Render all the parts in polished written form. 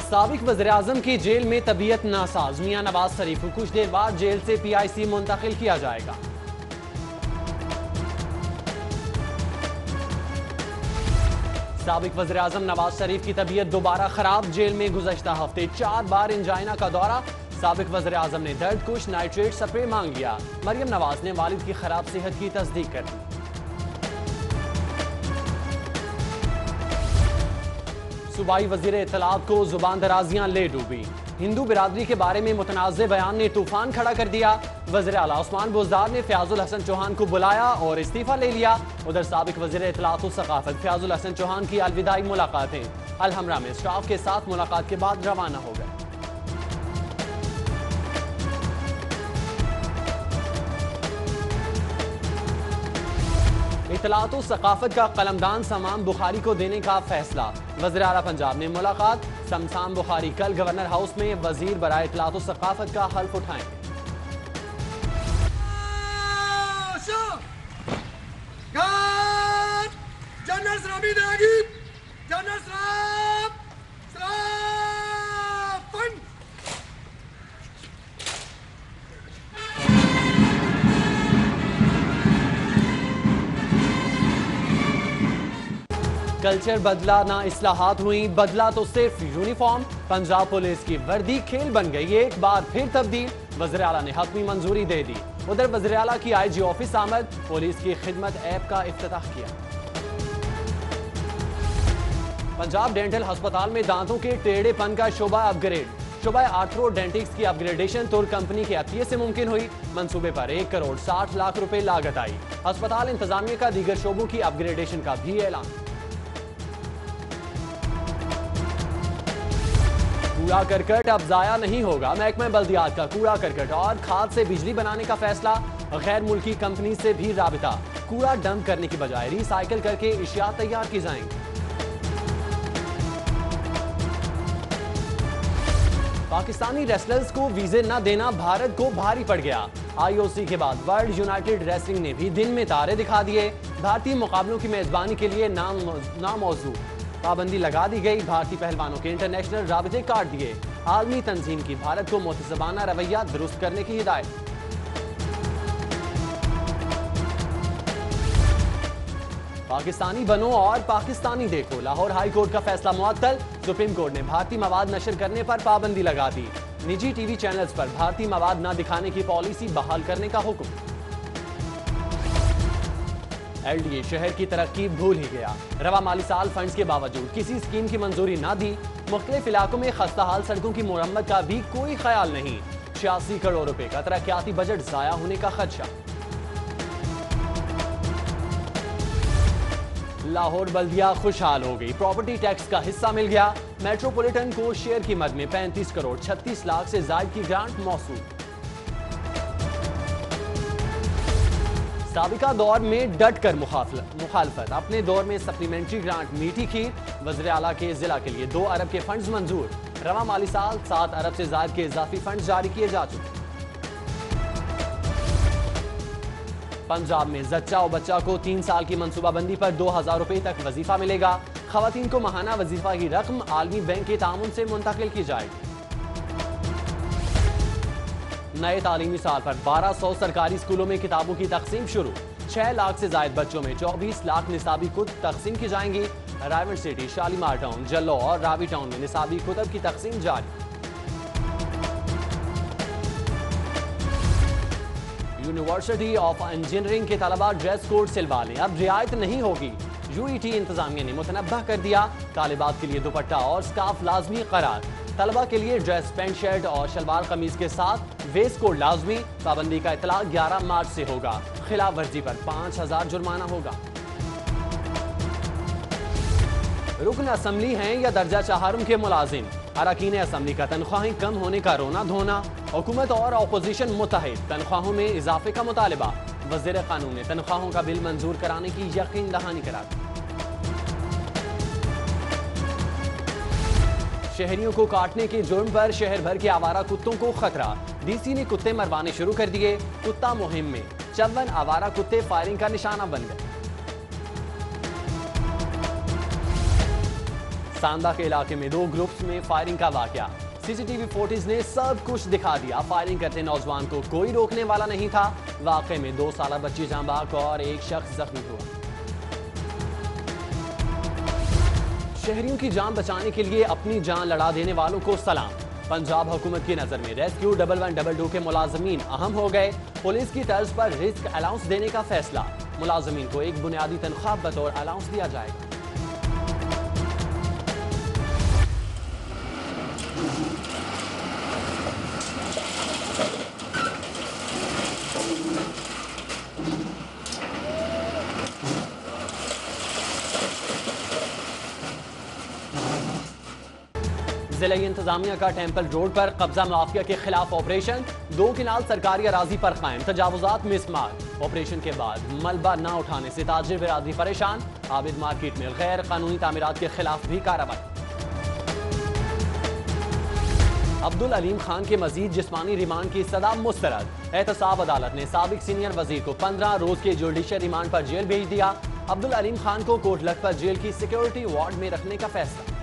साबिक वज़ीर-ए-आज़म की जेल में तबीयत नासाज, मियां नवाज शरीफ को कुछ देर बाद जेल से PIC मुंतकिल किया जाएगा। साबिक वज़ीर-ए-आज़म नवाज शरीफ की तबीयत दोबारा खराब, जेल में गुज़श्ता हफ्ते 4 बार इंजाइना का दौरा। साबिक वज़ीर-ए-आज़म ने दर्द कुश नाइट्रेट स्प्रे मांग लिया। मरियम नवाज ने वालिद की खराब सेहत की तस्दीक कर दी। सूबाई वज़ीर इत्तलात को जुबान दराजियां ले डूबी। हिंदू बिरादरी के बारे में मुतनाज़े बयान ने तूफान खड़ा कर दिया। वज़ीर आला उस्मान बुज़दार ने फ़याज़ुल हसन चौहान को बुलाया और इस्तीफ़ा ले लिया। उधर साबिक वज़ीर इत्तलात व सक़ाफ़त फ़याज़ुल हसन चौहान की अलविदाई मुलाकातें अलहमरा में स्टाफ के साथ मुलाकात के बाद रवाना हो गए। इत्तलात व सक़ाफ़त का कलमदान समाम बुखारी को देने का फैसला। वज़ीर आला पंजाब ने मुलाकात। समसाम बुखारी कल गवर्नर हाउस में वज़ीर बराए इत्तलात व सक़ाफ़त का हल्फ उठाएंगे। कल्चर बदला ना इस्लाहात हुई, बदला तो सिर्फ यूनिफॉर्म। पंजाब पुलिस की वर्दी खेल बन गई, एक बार फिर तब्दील। वज़ीर आला ने हतमी मंजूरी दे दी। उधर वज़ीर आला की IG ऑफिस आमद, पुलिस की खिदमत ऐप का इफ्तिताह किया। पंजाब डेंटल अस्पताल में दांतों के टेढ़ेपन का शोबा अपग्रेड। शोबा आर्थ्रोडेंटिक्स की अपग्रेडेशन तुर्क कंपनी के अतिये से मुमकिन हुई। मंसूबे पर 1 करोड़ 60 लाख रुपए लागत आई। अस्पताल इंतजामिया का दीगर शोबों की अपग्रेडेशन का भी ऐलान। कूड़ा करकट अब जाया नहीं होगा, महकमा बल्दियात का कूड़ा करकट और खाद से बिजली बनाने का फैसला। गैर मुल्की कंपनी से भी राबिता, कूड़ा डंप करने की बजाय रिसाइकिल करके इशिया तैयार की जाएंगी। पाकिस्तानी रेसलर्स को वीजे न देना भारत को भारी पड़ गया। IOC के बाद वर्ल्ड यूनाइटेड रेसलिंग ने भी दिन में तारे दिखा दिए। भारतीय मुकाबलों की मेजबानी के लिए नामौजू पाबंदी लगा दी गई। भारतीय पहलवानों के इंटरनेशनल राबिते काट दिए। आलमी तंजीम की भारत को मुतज़बाना रवैया दुरुस्त करने की हिदायत। पाकिस्तानी बनो और पाकिस्तानी देखो, लाहौर हाई कोर्ट का फैसला मुअत्तल। सुप्रीम कोर्ट ने भारतीय मवाद नशर करने पर पाबंदी लगा दी। निजी TV चैनल्स पर भारतीय मवाद न दिखाने की पॉलिसी बहाल करने का हुक्म। LDA शहर की तरक्की भूल ही गया। रवा माली साल फंड्स के बावजूद किसी स्कीम की मंजूरी ना दी। मुख्तलिफ इलाकों में खस्ताहाल सड़कों की मुरम्मत का भी कोई ख्याल नहीं। 86 करोड़ रुपए का तरक्याती बजट जाया होने का खदशा। लाहौर बल्दिया खुशहाल हो गई, प्रॉपर्टी टैक्स का हिस्सा मिल गया। मेट्रोपॉलिटन को शेयर की मद में 35 करोड़ 36 लाख से जायद की ग्रांट मौसूल। साबिका दौर में डट कर मुखालफत, अपने दौर में सप्लीमेंट्री ग्रांट मीठी खीर। वज़ीर आला के जिला के लिए 2 अरब के फंड्स मंजूर। रवा माली साल 7 अरब से जायद के इजाफी फंड्स जारी किए जा चुके। पंजाब में जच्चा और बच्चा को 3 साल की मनसूबाबंदी पर 2000 रुपए तक वजीफा मिलेगा। खवातीन को माहाना वजीफा की रकम आलमी बैंक के तामुन से मुंतकिल की जाएगी। नए तालीमी साल पर 1200 सरकारी स्कूलों में किताबों की तकसीम शुरू। 6 लाख से जायद बच्चों में 24 लाख निसाबी कुतुब तकसीम की जाएंगी। रायवंड सिटी, शालीमार टाउन, जल्लो और रावी टाउन में निसाबी कुतुब की तकसीम जारी। यूनिवर्सिटी ऑफ इंजीनियरिंग के तलबा ड्रेस कोड सिलवा लें, अब रियायत नहीं होगी। UET इंतजामिया ने मुतनब्बह कर दिया। तालिबात के लिए दुपट्टा और स्कार्फ लाजमी करार। तलबा के लिए ड्रेस, पैंट शर्ट और शलवार कमीज के साथ वेस्ट कोड लाजमी। पाबंदी का इतला 11 मार्च से होगा। खिलाफ वर्जी पर 5000 जुर्माना होगा। रुकन असम्बली हैं या दर्जा चाहरम के मुलाजिम, अरकान असम्बली का तनख्वाहें कम होने का रोना धोना। हुकूमत और अपोजिशन मुत्तहिद, तनख्वाहों में इजाफे का मुतालिबा। वज़ीर कानून ने तनख्वाहों का बिल मंजूर कराने की यकीन दहानी करा दी। शहरियों को काटने के जुर्म पर शहर भर के आवारा कुत्तों को खतरा। DC ने कुत्ते मरवाने शुरू कर दिए। कुत्ता मुहिम में 54 आवारा कुत्ते फायरिंग का निशाना बन गए। सांदा के इलाके में 2 ग्रुप्स में फायरिंग का वाकया। सीसीटीवी फुटेज ने सब कुछ दिखा दिया। फायरिंग करते नौजवान को कोई रोकने वाला नहीं था। वाकये में 2 साला बच्ची जान बहक और एक शख्स जख्मी हुआ। शहरियों की जान बचाने के लिए अपनी जान लड़ा देने वालों को सलाम। पंजाब हुकूमत की नजर में रेस्क्यू 1122 के मुलाजमीन अहम हो गए। पुलिस की तर्ज पर रिस्क अलाउंस देने का फैसला। मुलाजमीन को एक बुनियादी तनख्वाह बतौर अलाउंस दिया जाएगा। जिला इंतजामिया का टेम्पल रोड पर कब्जा माफिया के खिलाफ ऑपरेशन। 2 किनाल सरकारी अराजी पर कायम, तजावुजात मिसमार। ऑपरेशन के बाद मलबा न उठाने से ताजिर बिरादरी परेशान। आबिद मार्केट में गैर कानूनी तामीरात के खिलाफ भी कार्रवाई। अब्दुल अलीम खान के मजीद जिस्मानी रिमांड की सदा मुस्तरद। एहतसाब अदालत ने साबिक सीनियर वजीर को 15 रोज के जुडिशल रिमांड पर जेल भेज दिया। अब्दुल अलीम खान को कोटलख पर जेल की सिक्योरिटी वार्ड में रखने का फैसला।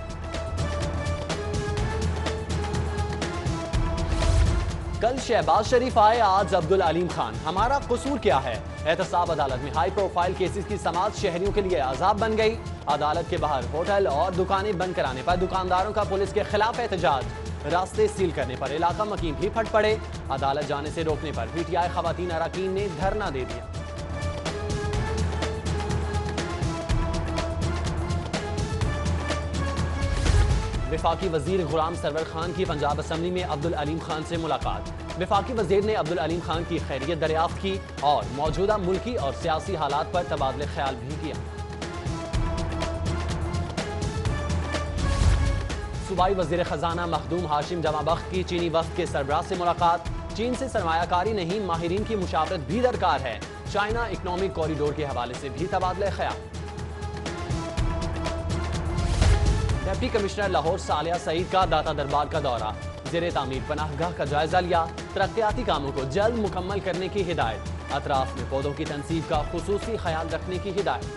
कल शहबाज शरीफ आए, आज अब्दुल अलीम खान। हमारा कसूर क्या है? एहतसाब अदालत में हाई प्रोफाइल केसेस की समाअत शहरियों के लिए अजाब बन गई। अदालत के बाहर होटल और दुकानें बंद कराने पर दुकानदारों का पुलिस के खिलाफ एहतजाज। रास्ते सील करने पर इलाका मकीन भी फट पड़े। अदालत जाने से रोकने पर पीटीआई खवातीन अरकान ने धरना दे दिया। विफाकी वजीर गुलाम सरवर खान की पंजाब असम्बली में अब्दुल अलीम खान से मुलाकात। विफाकी वजीर ने अब्दुल अलीम खान की खैरियत दरियाफ्त की और मौजूदा मुल्की और सियासी हालात पर तबादले ख्याल भी किया। सूबाई वजीर खजाना मखदूम हाशिम जमाबख्त की चीनी वफ्द के सरबराह से मुलाकात। चीन से सरमायाकारी नहीं, माहिरीन की मुशावरत भी दरकार है। चाइना इकनॉमिक कॉरिडोर के हवाले से भी तबादले ख्याल। डिप्टी कमिश्नर लाहौर सालिया सईद का दाता दरबार का दौरा। ज़ेरे तामीर पनाहगाह का जायजा लिया। तरक्याती कामों को जल्द मुकम्मल करने की हिदायत। अतराफ में पौधों की तनसीब का खुसूसी ख्याल रखने की हिदायत।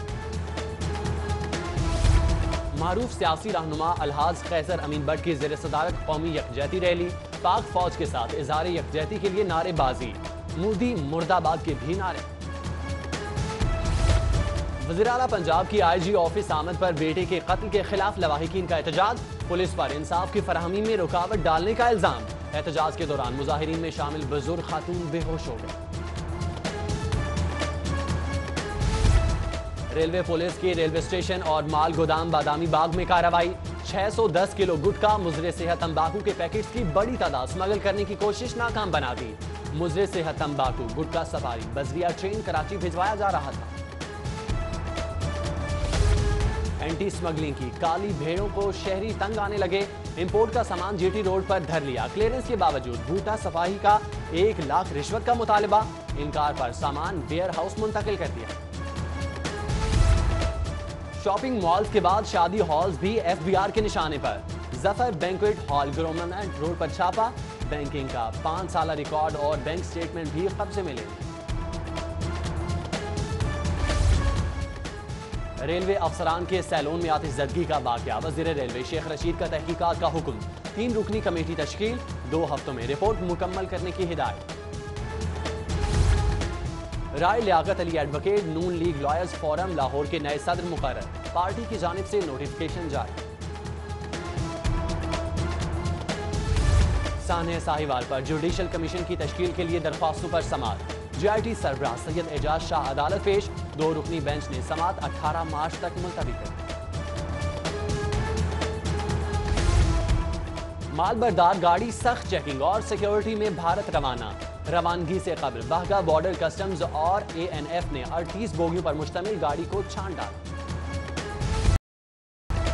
मारूफ सियासी रहनुमा अलहाज कैसर अमीन भट्ट की ज़ेरे सदारत कौमी यकजहती रैली। पाक फौज के साथ इज़हार यकजहती के लिए नारेबाजी। मोदी मुर्दाबाद के भी नारे। वज़ीर आला पंजाब की IG ऑफिस आमद पर बेटे के कत्ल के खिलाफ लवाहिकीन का एहतजाज। पुलिस पर इंसाफ की फराहमी में रुकावट डालने का इल्जाम। एहतजाज के दौरान मुजाहिरीन में शामिल बुजुर्ग खातून बेहोश हो गए। रेलवे पुलिस की रेलवे स्टेशन और माल गोदाम बादामी बाग में कार्रवाई। 610 किलो गुटखा मुजरे सेहत तंबाकू के पैकेट्स की बड़ी तादाद स्मगल करने की कोशिश नाकाम बना दी। मुजरे सेहत तंबाकू गुटखा सफारी बजरिया ट्रेन कराची भिजवाया जा रहा था। एंटी स्मगलिंग की काली भेड़ों को शहरी तंग आने लगे। इंपोर्ट का सामान GT रोड पर धर लिया। क्लियरेंस के बावजूद बूटा सफाही का 1 लाख रिश्वत का मुतालबा। इनकार पर सामान वेयर हाउस मुंतकिल कर दिया। शॉपिंग मॉल्स के बाद शादी हॉल्स भी FBR के निशाने पर। Zafar banquet hall government road पर छापा। बैंकिंग का 5 साला रिकॉर्ड और बैंक स्टेटमेंट भी कब्जे में ले। रेलवे अफसरान के सैलून में आतिशज़दगी का वाकया। वज़ीर रेलवे शेख रशीद का तहकीकात का हुक्म। 3 रुकनी कमेटी तश्कील। 2 हफ्तों में रिपोर्ट मुकम्मल करने की हिदायत। राय लियाकत अली एडवोकेट नून लीग लॉयर्स फोरम लाहौर के नए सदर मुकर्रर। पार्टी की जानिब से नोटिफिकेशन जारी। सान्हे साहिवाल पर जुडिशल कमीशन की तश्कील के लिए दरख्वास्तों पर समाअत। JIT सरबराह सैयद एजाज शाह अदालत पेश। 2 रुकनी बेंच ने समाअत 18 मार्च तक मुलतवी कर दी। मालबरदार गाड़ी सख्त चेकिंग और सिक्योरिटी में भारत रवाना। रवानगी से कबल बाघा बॉर्डर कस्टम्स और ANF ने 38 बोगियों पर मुश्तमिल गाड़ी को छान डाला।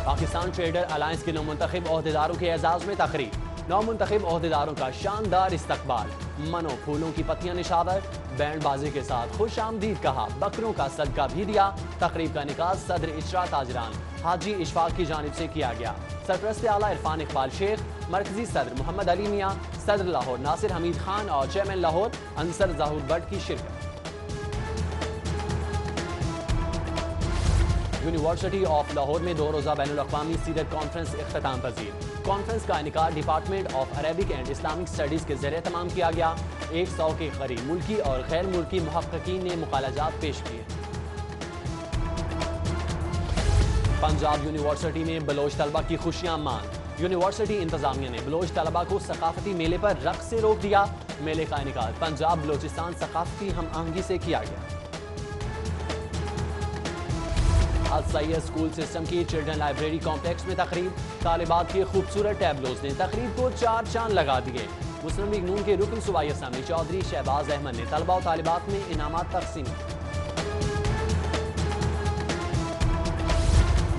पाकिस्तान ट्रेडर अलायंस के नौमुंतखब ओहदेदारों के एजाज में तकरीब। नौमुंतखब ओहदेदारों का शानदार इस्तकबाल। मनो फूलों की पत्तियां निशावर। बैंड बाजी के साथ खुश आमदीद कहा। बकरों का सदका भी दिया। तकरीब का निकाह सदर इशरा ताजरान हाजी इशफाक की जानिब से किया गया। सरपरस्त आला इरफान इकबाल शेख, मरकजी सदर मोहम्मद अली मियाँ, सदर लाहौर नासिर हमीद खान और चेयरमैन लाहौर अंसर जहूर भट्ट की शिरकत। यूनिवर्सिटी ऑफ लाहौर में 2 रोज़ा बैनुल-अक़वामी सीरत कॉन्फ्रेंस इख्तिताम पजीर। कॉन्फ्रेंस का इनेकाद department of Arabic and Islamic studies के ज़रिए तमाम किया गया। 100 के करीब मुल्की और गैर मुल्की मुहक्किकीन ने मुकालजात पेश किए। पंजाब यूनिवर्सिटी में बलोच तलबा की खुशियां मान। यूनिवर्सिटी इंतजामिया ने बलोच तलबा को सकाफती मेले पर रक़्स से रोक दिया। मेले का इनेकाद पंजाब बलोचिस्तान सकाफती हम आहंगी से किया गया। अल सैयद स्कूल सिस्टम की चिल्ड्रन लाइब्रेरी कॉम्प्लेक्स में तकरीब। तालिबात के खूबसूरत टैबलोज ने तकरीब को 4 चांद लगा दिए। मुस्लिम लीग नून के रुकन सूबाई असम्बली चौधरी शहबाज अहमद ने तलबा और तालिबात में इनामात तकसीम किए।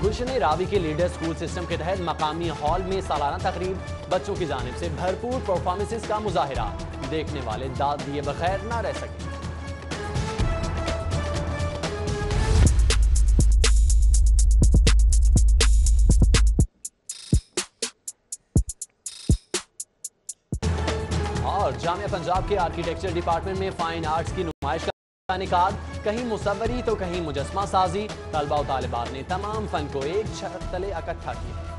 गुलशन रावी के लीडर स्कूल सिस्टम के तहत मकामी हॉल में सालाना तकरीब। बच्चों की जानिब से भरपूर परफॉर्मेंसेस का मुजाहिरा। देखने वाले दाद दिए बगैर न रह सके। और जामिया पंजाब के आर्किटेक्चर डिपार्टमेंट में फाइन आर्ट्स की नुमाइश का इनेकाद। कहीं मुसव्वरी तो कहीं मुजस्मा साजी। तलबा और तालिबात ने तमाम फन को एक छत तले इकट्ठा किया।